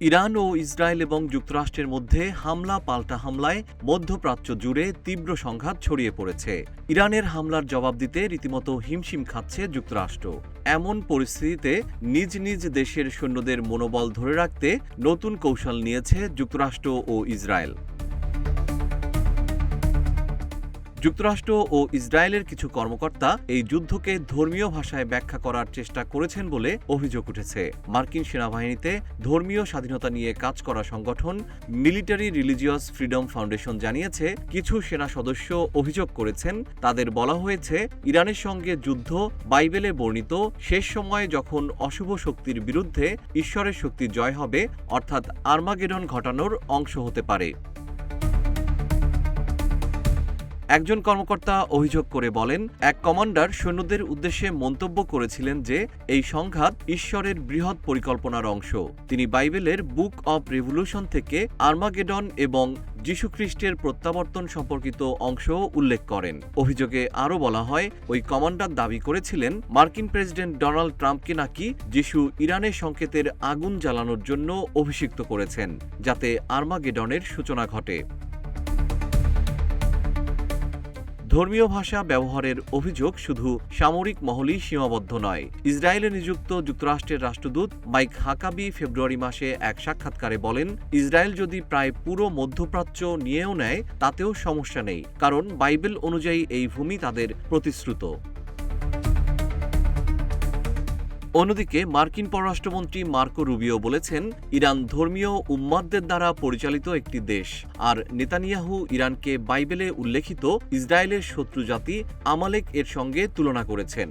Iran ও Israel এবং যুক্তরাষ্ট্রের মধ্যে হামলা পাল্টা হামলায় মধ্যপ্রাচ্য জুড়ে তীব্র সংঘাত ছড়িয়ে পড়েছে। ইরানের হামলার জবাব দিতে রীতিমতো হিমশিম খাচ্ছে যুক্তরাষ্ট্র। এমন পরিস্থিতিতে নিজ নিজ দেশের সৈন্যদের মনোবল ধরে রাখতে নতুন কৌশল নিয়েছে যুক্তরাষ্ট্র ও ইসরায়েল। যুক্তরাষ্ট্র ও ইসরায়েলের কিছু কর্মকর্তা এই যুদ্ধকে ধর্মীয় ভাষায় ব্যাখ্যা করার চেষ্টা করেছেন বলে অভিযোগ উঠেছে। মার্কিন সেনাবাহিনীতে ধর্মীয় স্বাধীনতা নিয়ে কাজ করা সংগঠন মিলিটারি রিলিজিয়াস ফ্রিডম ফাউন্ডেশন জানিয়েছে, কিছু সেনা সদস্য অভিযোগ করেছেন তাদের বলা হয়েছে ইরানের সঙ্গে যুদ্ধ বাইবেলে বর্ণিত শেষ সময়ে যখন অশুভ শক্তির বিরুদ্ধে ঈশ্বরের শক্তি জয় হবে, অর্থাৎ আর্মাগেডন ঘটানোর অংশ হতে পারে। একজন কর্মকর্তা অভিযোগ করে বলেন, এক কমান্ডার সৈন্যদের উদ্দেশ্যে মন্তব্য করেছিলেন যে এই সংঘাত ঈশ্বরের বৃহৎ পরিকল্পনার অংশ। তিনি বাইবেলের বুক অব রেভলিউশন থেকে আর্মাগেডন এবং যীশুখ্রিস্টের প্রত্যাবর্তন সম্পর্কিত অংশও উল্লেখ করেন। অভিযোগে আরও বলা হয়, ওই কমান্ডার দাবি করেছিলেন মার্কিন প্রেসিডেন্ট ডোনাল্ড ট্রাম্পকে নাকি যিশু ইরানের সংকেতের আগুন জ্বালানোর জন্য অভিষিক্ত করেছেন, যাতে আর্মাগেডনের সূচনা ঘটে। ধর্মীয় ভাষা ব্যবহারের অভিযোগ শুধু সামরিক মহলেই সীমাবদ্ধ নয়। ইসরায়েলে নিযুক্ত যুক্তরাষ্ট্রের রাষ্ট্রদূত মাইক হাকাবি ফেব্রুয়ারি মাসে এক সাক্ষাৎকারে বলেন, ইসরায়েল যদি প্রায় পুরো মধ্যপ্রাচ্য নিয়েও নেয় তাতেও সমস্যা নেই, কারণ বাইবেল অনুযায়ী এই ভূমি তাদের প্রতিশ্রুত। অন্যদিকে মার্কিন পররাষ্ট্রমন্ত্রী মার্কো রুবিও বলেছেন, ইরান ধর্মীয় উম্মাদদের দ্বারা পরিচালিত একটি দেশ, আর নেতানিয়াহু ইরানকে বাইবেলে উল্লেখিত ইসরায়েলের শত্রু জাতি আমালেক এর সঙ্গে তুলনা করেছেন।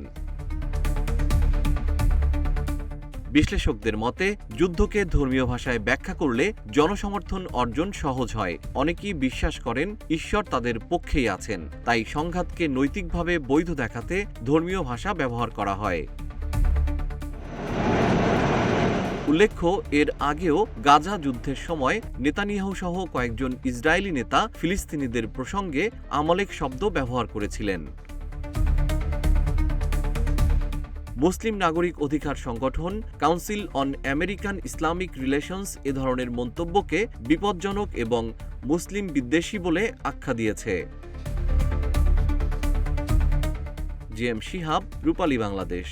বিশ্লেষকদের মতে, যুদ্ধকে ধর্মীয় ভাষায় ব্যাখ্যা করলে জনসমর্থন অর্জন সহজ হয়। অনেকেই বিশ্বাস করেন ঈশ্বর তাদের পক্ষেই আছেন, তাই সংঘাতকে নৈতিকভাবে বৈধ দেখাতে ধর্মীয় ভাষা ব্যবহার করা হয়। উল্লেখ্য, এর আগেও গাজা যুদ্ধের সময় নেতানিয়াহু সহ কয়েকজন ইসরায়েলি নেতা ফিলিস্তিনিদের প্রসঙ্গে আমালেক শব্দ ব্যবহার করেছিলেন। মুসলিম নাগরিক অধিকার সংগঠন council on American Islamic relations এ ধরনের মন্তব্যকে বিপজ্জনক এবং মুসলিম বিদ্বেষী বলে আখ্যা দিয়েছে। জিএম শিহাব, রূপালী বাংলাদেশ।